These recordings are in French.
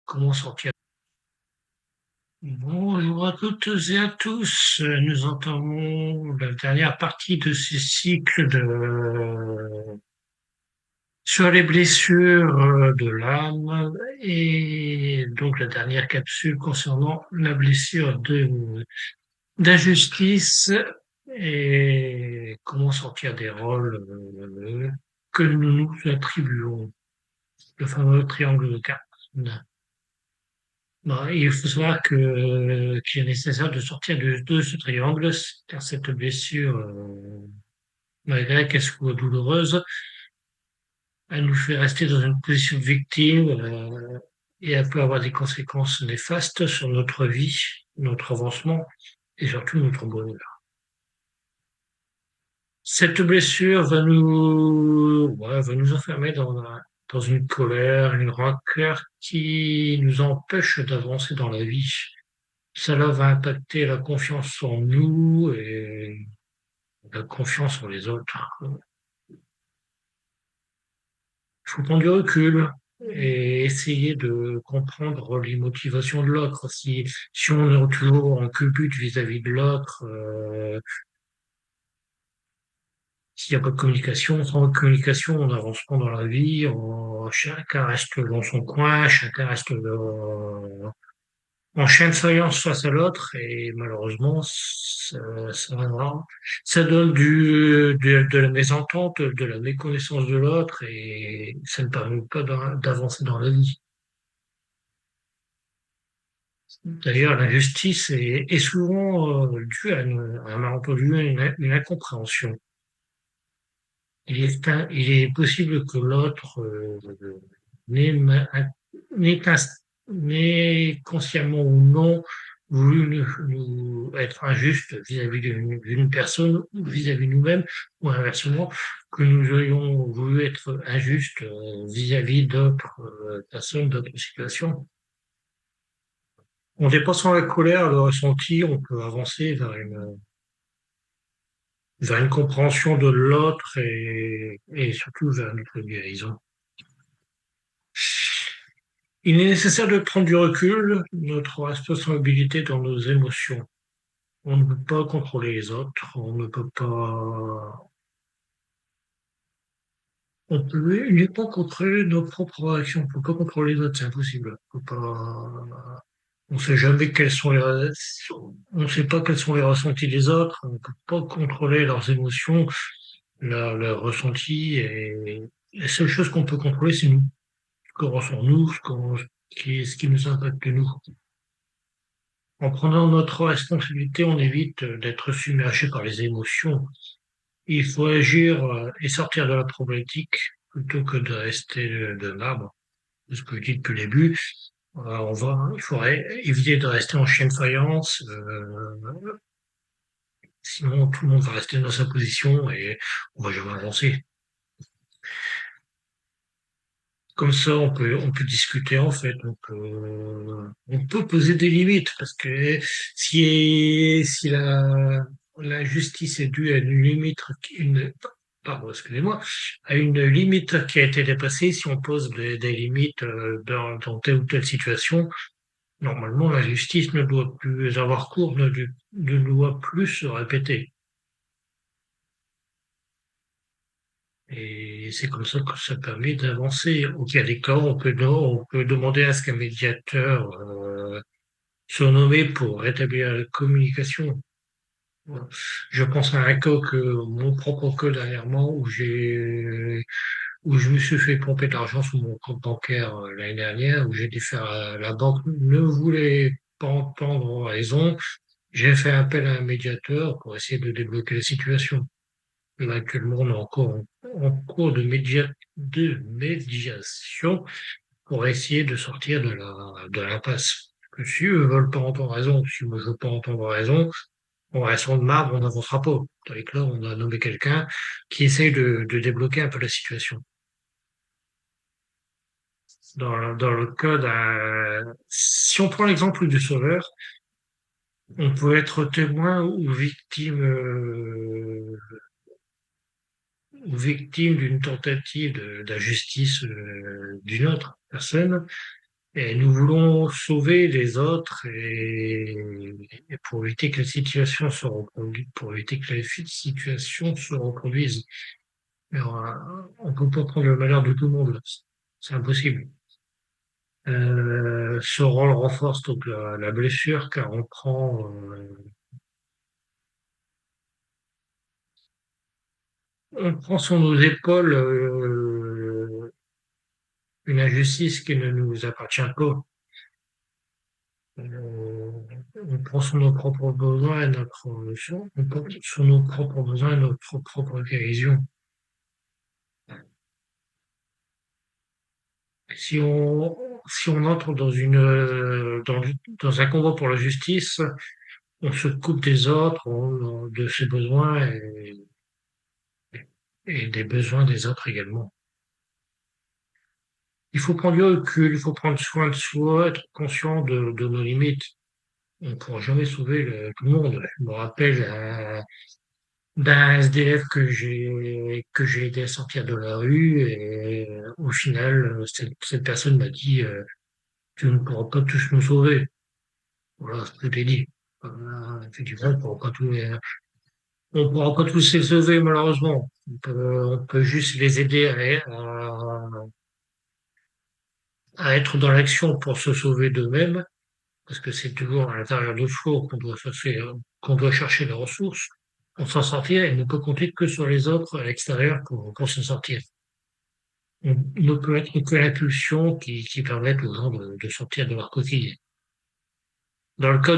comment sortir. Bonjour à toutes et à tous. Nous entamons la dernière partie de ce cycle sur les blessures de l'âme et donc la dernière capsule concernant la blessure d'injustice et comment sortir des rôles que nous nous attribuons, le fameux triangle de Karpman. Bon, il faut savoir qu'il est nécessaire de sortir de ce triangle, car cette blessure, malgré qu'elle soit douloureuse, elle nous fait rester dans une position de victime, et elle peut avoir des conséquences néfastes sur notre vie, notre avancement et surtout notre bonheur. Cette blessure va nous enfermer dans une colère, une rancœur qui nous empêche d'avancer dans la vie. Cela va impacter la confiance en nous et la confiance en les autres. Il faut prendre du recul et essayer de comprendre les motivations de l'autre. Si on est toujours en culbute vis-à-vis de l'autre, s'il n'y a pas de communication, sans communication, on n'avance pas dans la vie, chacun reste dans son coin, chacun reste en chaîne de faïence face à l'autre et malheureusement ça donne de la mésentente, de la méconnaissance de l'autre et ça ne permet pas d'avancer dans la vie. D'ailleurs, l'injustice est souvent due à un malentendu, une incompréhension. Il est possible que l'autre n'ait ma- n'ait n'ait consciemment ou non voulu nous être injuste vis-à-vis d'une personne ou vis-à-vis de nous-mêmes, ou inversement, que nous aurions voulu être injustes vis-à-vis d'autres personnes, d'autres situations. En dépassant la colère, le ressenti, on peut avancer vers une compréhension de l'autre et surtout vers notre guérison. Il est nécessaire de prendre du recul, notre responsabilité dans nos émotions. On ne peut pas contrôler les autres, on ne peut pas, il n'est pas contrôler nos propres réactions, on ne peut pas contrôler les autres, c'est impossible. On sait jamais on ne sait pas quels sont les ressentis des autres, on ne peut pas contrôler leurs émotions, leurs ressentis et la seule chose qu'on peut contrôler, c'est nous. Ce qu'on ressent nous, ce qui nous impacte nous. En prenant notre responsabilité, on évite d'être submergé par les émotions. Il faut agir et sortir de la problématique plutôt que de rester de marbre. C'est ce que je dis depuis le début. Il faudrait éviter de rester en chien de faïence, sinon tout le monde va rester dans sa position et on va jamais avancer. Comme ça, on peut discuter en fait. On peut poser des limites parce que si la justice est due à une limite, pardon, excusez-moi, à une limite qui a été dépassée, si on pose des limites dans telle ou telle situation, normalement la justice ne doit plus avoir cours, ne doit plus se répéter. Et c'est comme ça que ça permet d'avancer. Au cas des cas, on peut demander à ce qu'un médiateur soit nommé pour rétablir la communication. Voilà. Je pense à un cas mon propre cas dernièrement, où je me suis fait pomper de l'argent sur mon compte bancaire l'année dernière, où j'ai dû faire, la banque ne voulait pas entendre raison. J'ai fait appel à un médiateur pour essayer de débloquer la situation. Là, actuellement, on est encore en cours de médiation pour essayer de sortir de l'impasse. Que si eux veulent pas entendre raison, si moi je veux pas entendre raison, on reste de marbre, on n'avancera pas. Avec là, on a nommé quelqu'un qui essaye de débloquer un peu la situation. Dans le cas si on prend l'exemple du sauveur, on peut être témoin ou victime d'une tentative d'injustice d'une autre personne. Et nous voulons sauver les autres et pour éviter que la situation se reproduise, pour éviter que la situation se reproduise. Mais on peut pas prendre le malheur de tout le monde. C'est impossible. Ce rôle renforce donc la blessure car on prend sur nos épaules une injustice qui ne nous appartient pas. Euh, on prend sur nos propres besoins et on prend sur nos propres besoins et notre propre guérison. Si on, si on entre dans un combat pour la justice, on se coupe des autres, de ses besoins et des besoins des autres également. Il faut prendre du recul, il faut prendre soin de soi, être conscient de nos limites. On ne pourra jamais sauver tout le monde. Je me rappelle d'un SDF que j'ai aidé à sortir de la rue et au final, cette personne m'a dit tu ne pourras pas tous nous sauver. Voilà, tout est dit. Effectivement, on pourra pas tous les sauver malheureusement. On peut juste les aider à être dans l'action pour se sauver d'eux-mêmes, parce que c'est toujours à l'intérieur de soi qu'on doit chercher les ressources pour s'en sortir et ne peut compter que sur les autres à l'extérieur pour s'en sortir. On ne peut être que l'impulsion qui permet aux gens de sortir de leur quotidien. Dans le cas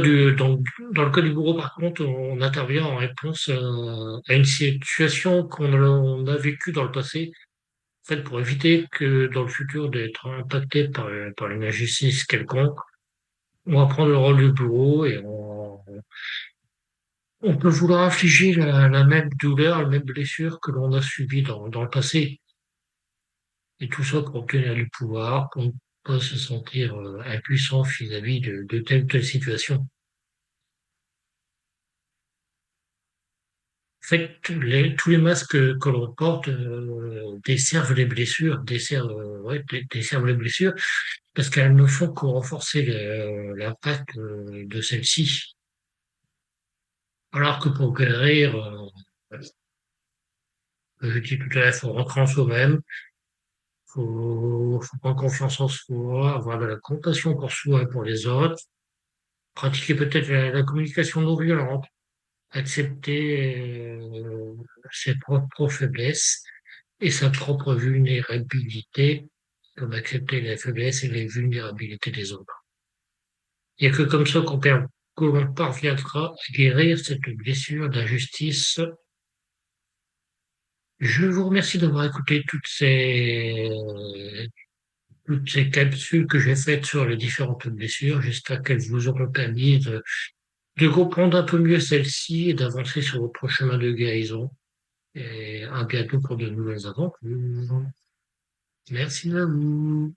du bourreau, par contre, on intervient en réponse à une situation on a vécue dans le passé, en fait, pour éviter que dans le futur d'être impacté par une injustice quelconque. On va prendre le rôle du bourreau et on peut vouloir infliger la même douleur, la même blessure que l'on a subie dans le passé. Et tout ça pour obtenir du pouvoir, pour ne pas se sentir impuissant vis-à-vis de telle ou telle situation. En fait, tous les masques que l'on porte desservent les blessures, desservent les blessures, parce qu'elles ne font que renforcer l'impact de celles-ci. Alors que pour guérir, je dis tout à l'heure, il faut rentrer en soi-même, faut prendre confiance en soi, avoir de la compassion pour soi et pour les autres, pratiquer peut-être la communication non violente, accepter ses propres faiblesses et sa propre vulnérabilité, comme accepter les faiblesses et les vulnérabilités des autres. Il n'y a que comme ça que l'on parviendra à guérir cette blessure d'injustice. Je vous remercie d'avoir écouté toutes ces capsules que j'ai faites sur les différentes blessures. J'espère qu'elles vous auront permis de comprendre un peu mieux celle-ci et d'avancer sur votre chemin de guérison. Et à bientôt pour de nouvelles aventures. Merci à vous.